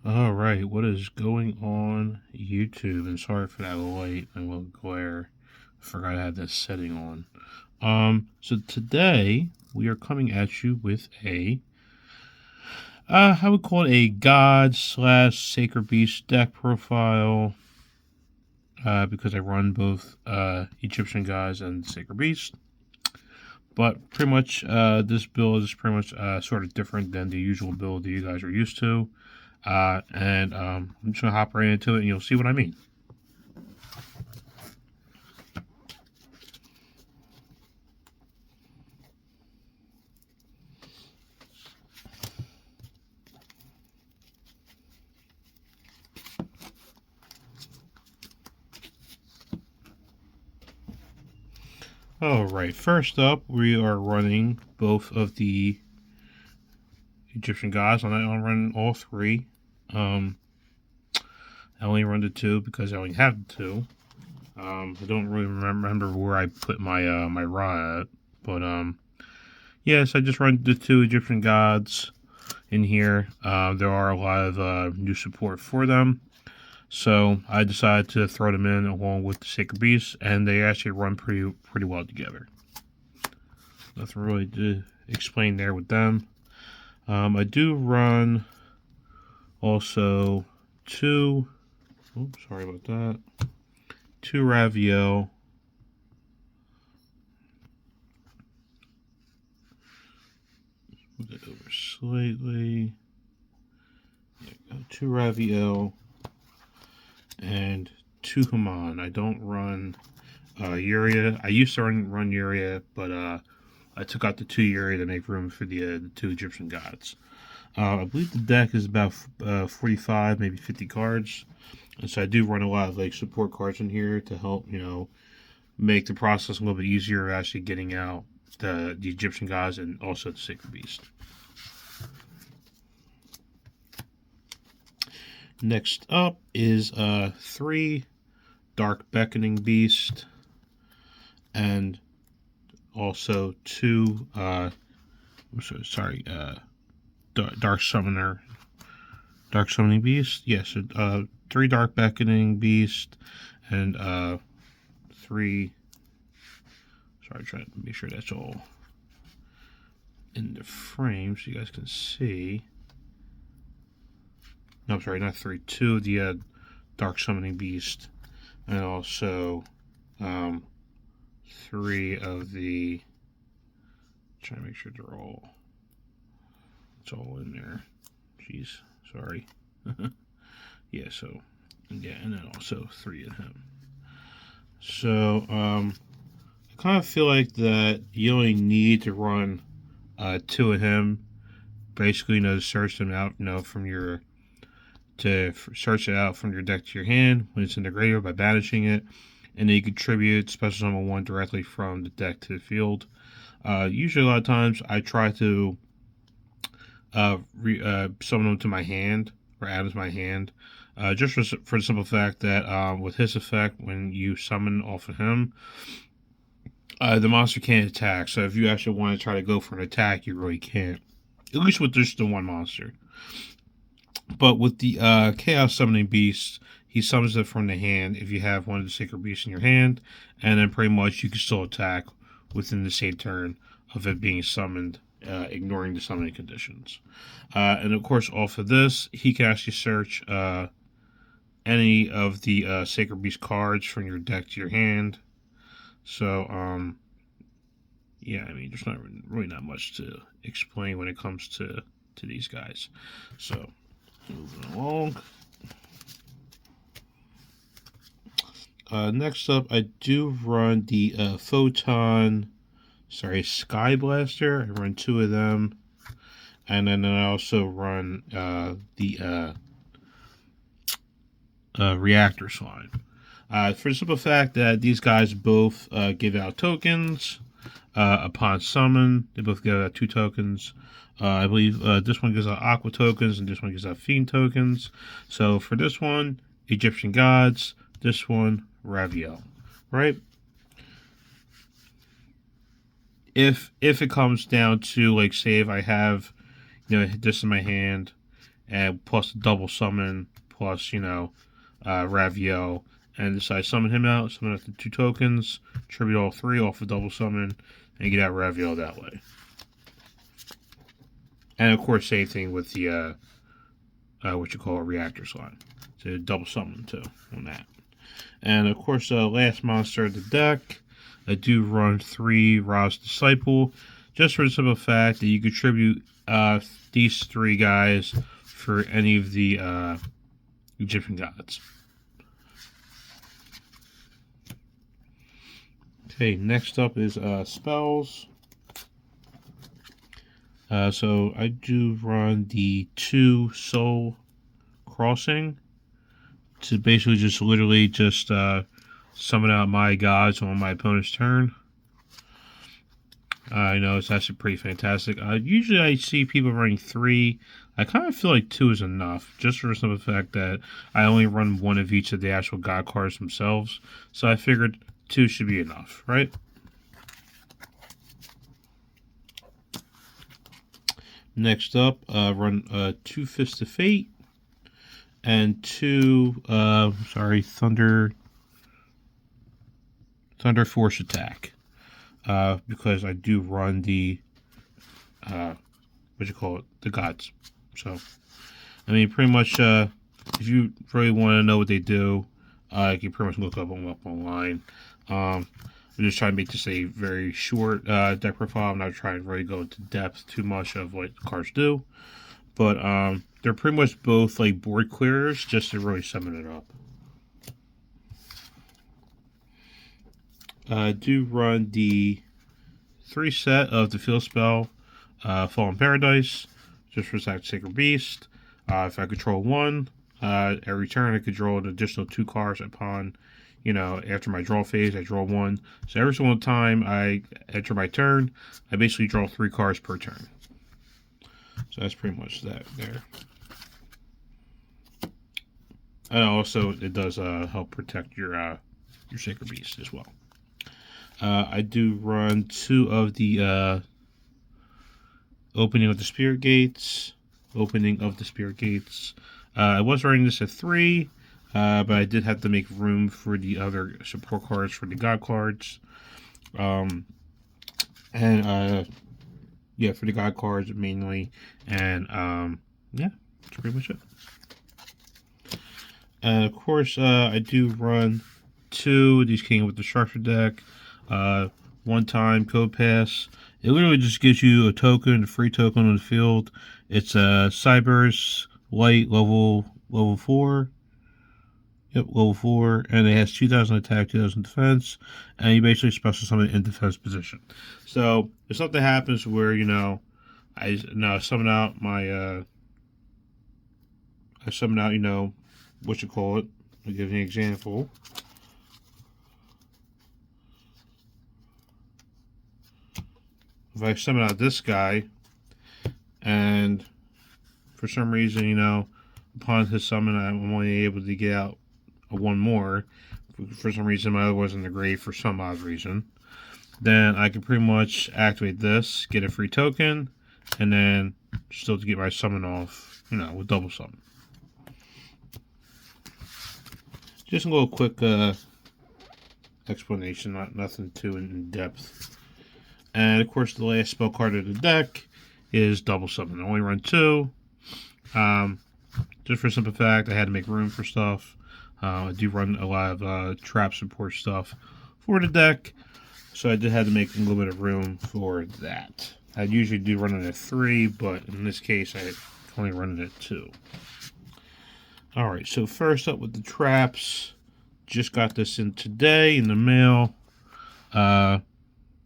All right, what is going on YouTube? And sorry for that light and little glare. I forgot I had this setting on. So today we are coming at you with I would call it a God slash Sacred Beast deck profile. Because I run both Egyptian Gods and Sacred Beast. But pretty much this build is pretty much sort of different than the usual build that you guys are used to. And I'm just going to hop right into it and you'll see what I mean. Alright, first up, we are running both of the Egyptian Gods. I'm running all three. I only run the two because I only have the two. I don't really remember where I put my my rod at, but yes, I just run the two Egyptian Gods in here. There are a lot of new support for them, so I decided to throw them in along with the Sacred Beast, and they actually run pretty well together. Nothing really to explain there with them. I do run also two. Oops, sorry about that. Two Ravio. Move it over slightly. There you go. Two Ravio and two Haman. I don't run Uria. I used to run Uria, but I took out the two Uria to make room for the two Egyptian Gods. I believe the deck is about 45, maybe 50 cards. And so I do run a lot of like support cards in here to help, make the process a little bit easier actually getting out the Egyptian Gods and also the Sacred Beast. Next up is 3 Dark Beckoning Beast and also 2 Dark Summoning Beast. Yes, 3 Dark Beckoning Beast and 3. Sorry, trying to make sure that's all in the frame so you guys can see. No, I'm sorry, not 3. 2 of the Dark Summoning Beast, and also 3 of the. Trying to make sure they're all. It's all in there. Jeez, sorry. Yeah, so yeah, and then also 3 of him. So I kind of feel like that you only need to run 2 of him. Basically, to search them out, from your search it out from your deck to your hand when it's in the graveyard by banishing it, and then you contribute special summon 1 directly from the deck to the field. Usually, a lot of times, I try to summon them to my hand or add them to my hand, just for the simple fact that with his effect, when you summon off of him, the monster can't attack. So if you actually want to try to go for an attack, you really can't. At least with just the one monster. But with the Chaos Summoning Beast, he summons it from the hand if you have one of the Sacred Beasts in your hand, and then pretty much you can still attack within the same turn of it being summoned, ignoring the summoning conditions. And of course, off of this, he can actually search any of the Sacred Beast cards from your deck to your hand. So, yeah, I mean, there's really not much to explain when it comes to these guys. So, moving along. Next up, I do run the Sky Blaster. I run 2 of them. And then I also run the Reactor Slime. For the simple fact that these guys both give out tokens upon summon. They both give out 2 tokens. I believe this one gives out Aqua tokens and this one gives out Fiend tokens. So for this one, Egyptian Gods. This one, Ravio. Right? If it comes down to, like, say if I have, this in my hand and plus the double summon, plus Ravio, and decide to summon him out. Summon out the 2 tokens, tribute all 3 off a double summon, and get out Ravio that way. And of course, same thing with the reactor slot. So double summon too on that. And of course, last monster of the deck, I do run 3 Ra's Disciple, just for the simple fact that you contribute these 3 guys for any of the Egyptian gods. Okay, next up is spells. So I do run the 2 Soul Crossing to basically just literally just summon out my gods on my opponent's turn. I know it's actually pretty fantastic. Usually I see people running 3. I kind of feel like 2 is enough, just for the simple fact that I only run 1 of each of the actual god cards themselves. So I figured 2 should be enough, right? Next up, run 2 Fist of Fate and 2 Thunder Force Attack. Because I do run the the gods. So I mean, pretty much if you really want to know what they do, you can pretty much look them up online. I'm just trying to make this a very short deck profile. I'm not trying to really go into depth too much of what the cards do, but they're pretty much both like board clearers, just to really summon it up. I do run the 3 set of the field spell, Fallen Paradise, just for Sacred Beast. If I control 1, every turn I could draw an additional 2 cards upon, after my draw phase, I draw 1. So every single time I enter my turn, I basically draw 3 cards per turn. So that's pretty much that there. And also, it does help protect your Sacred Beast as well. I do run 2 of the Opening of the Spirit Gates. I was running this at 3, but I did have to make room for the other support cards for the God cards. For the God cards mainly. And that's pretty much it. And of course, I do run 2. These came with the structure deck. 1-time code pass. It literally just gives you a token, a free token on the field. It's a Cyber's Light level 4. Yep, level 4, and it has 2,000 attack, 2,000 defense, and you basically special summon in defense position. So if something happens where I summon out my I'll give you an example. If I summon out this guy, and for some reason, upon his summon, I'm only able to get out a 1 more. For some reason, my other was in the grave for some odd reason. Then I can pretty much activate this, get a free token, and then still to get my summon off, with double summon. Just a little quick explanation, nothing too in depth. And of course, the last spell card of the deck is double summon. I only run 2. Just for simple fact, I had to make room for stuff. I do run a lot of trap support stuff for the deck, so I did have to make a little bit of room for that. I usually do run it at 3, but in this case, I only run it at 2. Alright, so first up with the traps. Just got this in today in the mail.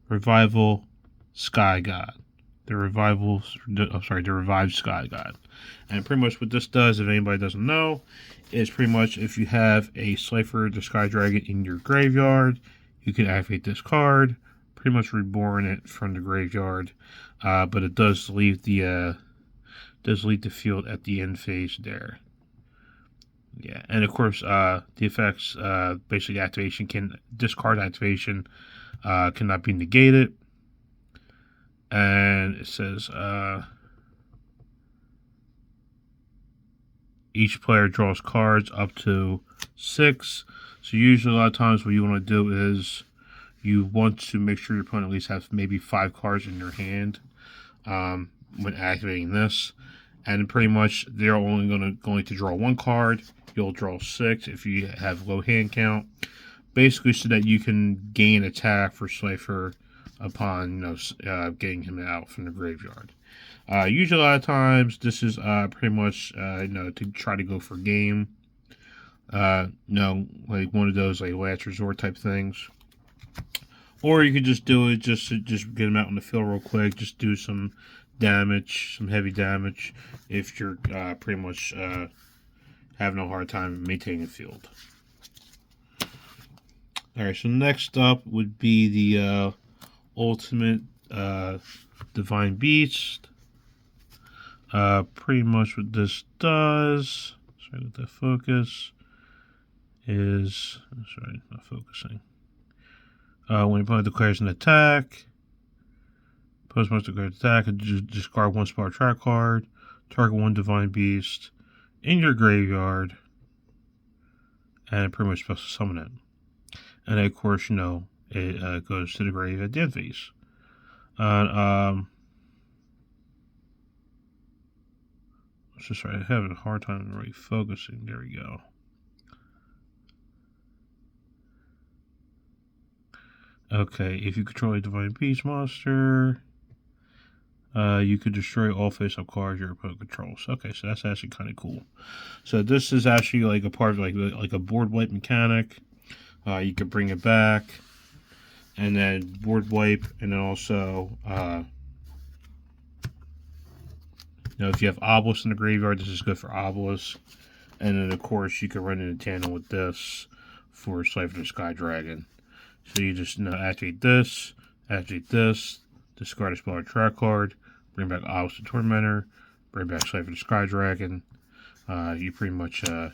Revival Sky God. The Revived Sky God. And pretty much what this does, if anybody doesn't know, is pretty much if you have a Cypher the Sky Dragon in your graveyard, you can activate this card, pretty much reborn it from the graveyard. But it does leave the field at the end phase there. Yeah, and of course, the effects, basically discard activation cannot be negated. And it says, each player draws cards up to 6. So usually a lot of times what you want to do is you want to make sure your opponent at least has maybe 5 cards in their hand when activating this. And pretty much they're only going to draw 1 card. You'll draw 6 if you have low hand count. Basically so that you can gain attack for Slifer upon getting him out from the graveyard. Usually a lot of times this is pretty much to try to go for game. Like one of those like last resort type things. Or you could just do it just get him out on the field real quick. Just do some damage, some heavy damage, if you're pretty much having a hard time maintaining the field. Alright, so next up would be the ultimate Divine Beast. Pretty much what this does, sorry, let that focus, is, sorry, not focusing. When your opponent declares an attack, opponent must declare an attack, and discard 1 spell track card, target 1 Divine Beast in your graveyard, and it pretty much supposed to summon it. And then, of course, it goes to the grave at the end phase. So sorry, I'm having a hard time really focusing. There we go. Okay, if you control a Divine Beast monster, you could destroy all face-up cards your opponent controls. Okay, so that's actually kind of cool. So this is actually like a part of like a board wipe mechanic. You could bring it back, and then board wipe, and then also, if you have Obelisk in the graveyard, this is good for Obelisk. And then, of course, you can run in tandem with this for Slifer the Sky Dragon. So you just activate this, discard a spell or track card, bring back Obelisk the Tormentor, bring back Slifer the Sky Dragon. You pretty much make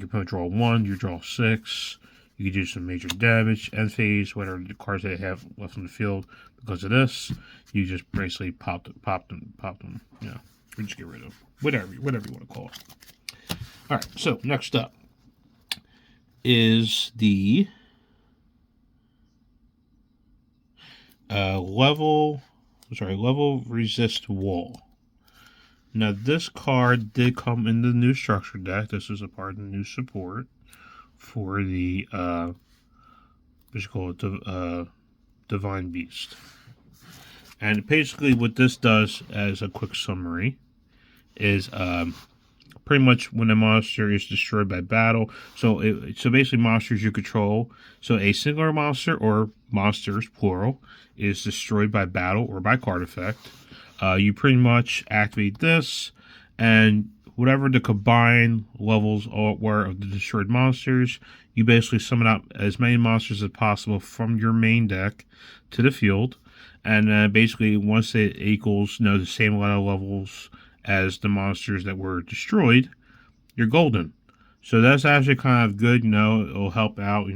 your opponent draw 1, you draw 6. You can do some major damage, end phase, whatever the cards they have left on the field because of this. You just basically pop them, or just get rid of them. Whatever you want to call it. Alright, so next up is the level resist wall. Now this card did come in the new structure deck. This is a part of the new support for the what's called Divine Beast. And basically what this does, as a quick summary, is pretty much when a monster is destroyed by battle. So basically monsters you control. So a singular monster, or monsters plural, is destroyed by battle or by card effect. You pretty much activate this, and whatever the combined levels were of the destroyed monsters, you basically summon up as many monsters as possible from your main deck to the field. And basically, once it equals the same amount of levels as the monsters that were destroyed, you're golden. So that's actually kind of good. It'll help out.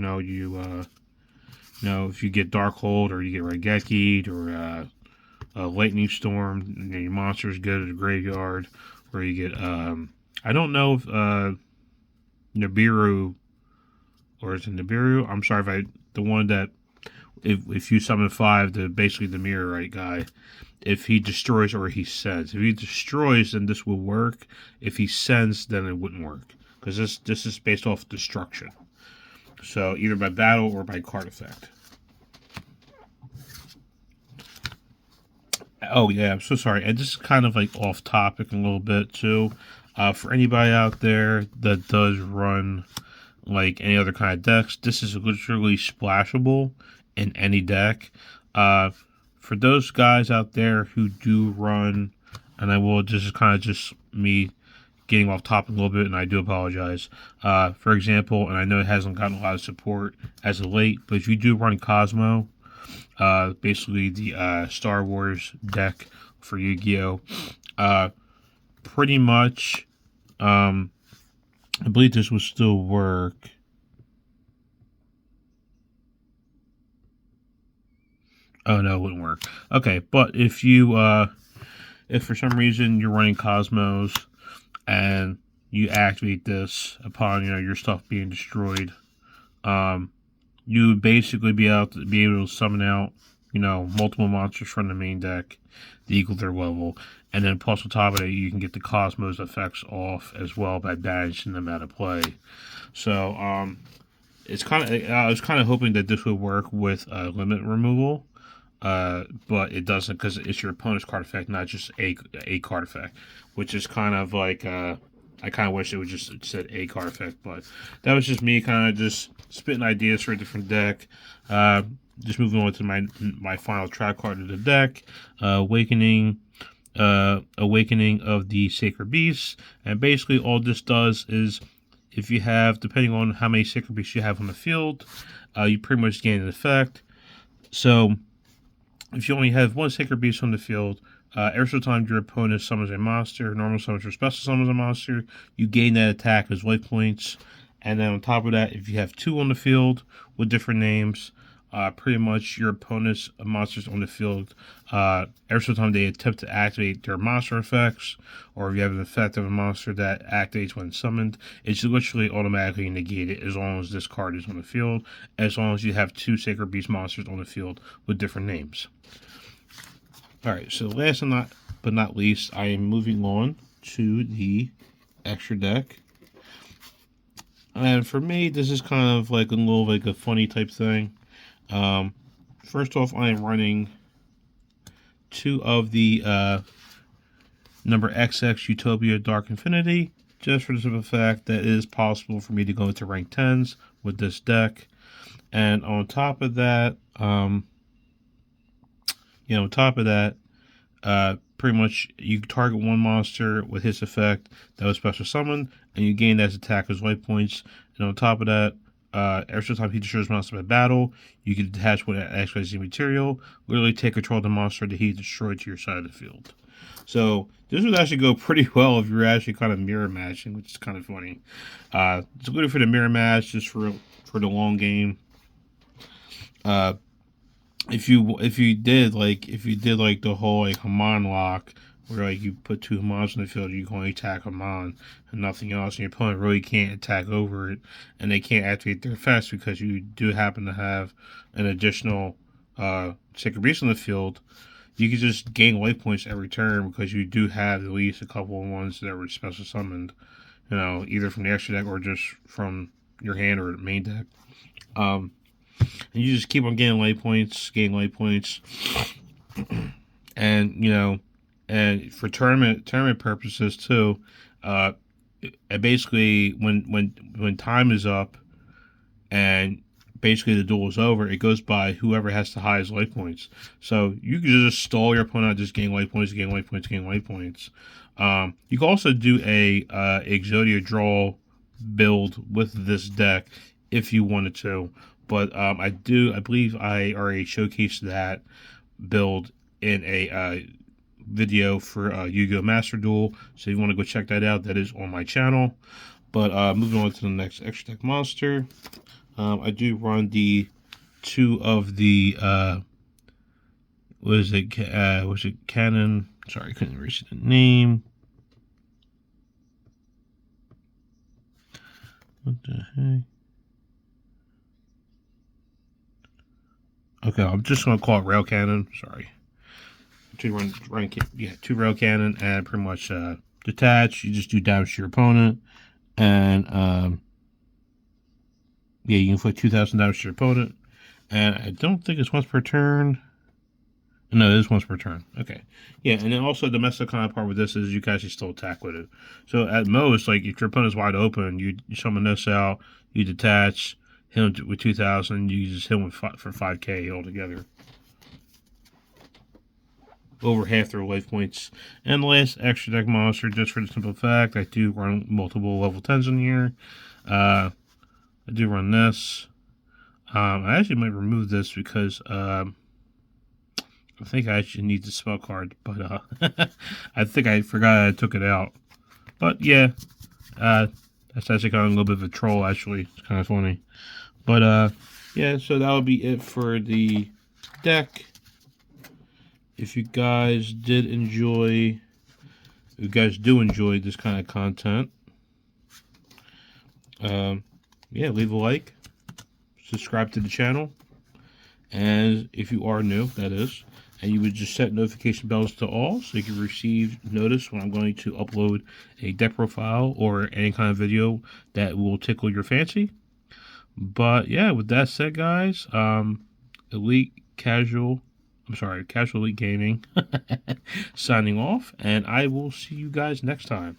If you get Darkhold, or you get Raigeki, or Lightning Storm, your monsters go to the graveyard, or you get I don't know if Nibiru, or is it Nibiru? I'm sorry if the one that if you summon 5, basically the Mirrorite guy, if he destroys or he sends. If he destroys, then this will work. If he sends, then it wouldn't work, because this is based off destruction. So either by battle or by card effect. Oh yeah, I'm so sorry. And this is kind of like off topic a little bit too. For anybody out there that does run like any other kind of decks, this is literally splashable in any deck. For those guys out there who do run, and this is kind of just me getting off topic a little bit, and I do apologize. For example, and I know it hasn't gotten a lot of support as of late, but if you do run Cosmo, basically the Star Wars deck for Yu-Gi-Oh, pretty much, I believe this would still work. Oh no, it wouldn't work. Okay, but if you if for some reason you're running Cosmos and you activate this upon your stuff being destroyed. You would basically be able to summon out multiple monsters from the main deck that equal their level, and then plus on top of it, you can get the Cosmos effects off as well by banishing them out of play. So I was kind of hoping that this would work with limit removal. But it doesn't, because it's your opponent's card effect, not just a card effect, which is kind of like I kind of wish it would just said a card effect, but that was just me kind of just spitting ideas for a different deck. Just moving on to my final track card of the deck, Awakening of the Sacred Beasts, and basically all this does is, if you have, depending on how many Sacred Beasts you have on the field, you pretty much gain an effect. So if you only have one Sacred Beast on the field, every single time your opponent summons a monster, normal summons or special summons a monster, you gain that attack as life points. And then on top of that, if you have two on the field with different names, pretty much your opponent's monsters on the field, every single time they attempt to activate their monster effects, or if you have an effect of a monster that activates when summoned, it's literally automatically negated as long as this card is on the field, as long as you have two Sacred Beast monsters on the field with different names. Alright, so last but not least, I am moving on to the extra deck. And for me, this is kind of like a funny type thing. First off, I am running two of the number XX Utopia Dark Infinity, just for the simple fact that it is possible for me to go into rank 10s with this deck. And on top of that, pretty much you target one monster with his effect that was special summoned, and you gain that as attack as life points. And on top of that, every single time he destroys a monster in battle, you can detach with XYZ material, literally take control of the monster that he destroyed to your side of the field. So this would actually go pretty well if you're actually kind of mirror matching, which is kind of funny. It's good for the mirror match, just for the long game. If you did the whole like Haman lock, where like you put two Hamans in the field, you can only attack Haman and nothing else, and your opponent really can't attack over it, and they can't activate their effects because you do happen to have an additional Sacred Beast in the field. You can just gain life points every turn because you do have at least a couple of ones that were special summoned, either from the extra deck or just from your hand or the main deck. And you just keep on getting life points, and and for tournament purposes too. Basically, when time is up, and basically the duel is over, it goes by whoever has the highest life points. So you can just stall your opponent, just gain life points. You can also do a Exodia draw build with this deck if you wanted to. But I believe I already showcased that build in a video for Yu-Gi-Oh! Master Duel. So if you want to go check that out, that is on my channel. But moving on to the next extra deck monster. I do run the two of the was it Canon? Sorry, I couldn't reach the name. What the heck? Okay, I'm just gonna call it Rail Cannon. Sorry. Two Rail Cannon, and pretty much detach. You just do damage to your opponent, and you can inflict 2,000 damage to your opponent. And I don't think it's once per turn. No, it is once per turn. Okay. Yeah, and then also the messed up kind of part with this is you can actually still attack with it. So at most, like if your opponent's wide open, you summon this out, you detach, hit him with 2,000, you just hit him for 5k altogether. Over half their life points. And the last extra deck monster, just for the simple fact, I do run multiple level 10s in here. I do run this. I actually might remove this because I think I actually need the spell card, but I think I forgot I took it out. But yeah, that's actually kind of a little bit of a troll, actually. It's kind of funny. But yeah, so that would be it for the deck. If you guys do enjoy this kind of content, Yeah, leave a like, subscribe to the channel, and if you are new, that is, and you would just set notification bells to all so you can receive notice when I'm going to upload a deck profile or any kind of video that will tickle your fancy. But yeah, with that said, guys, Elite Casual, I'm sorry, Casual Elite Gaming signing off, and I will see you guys next time.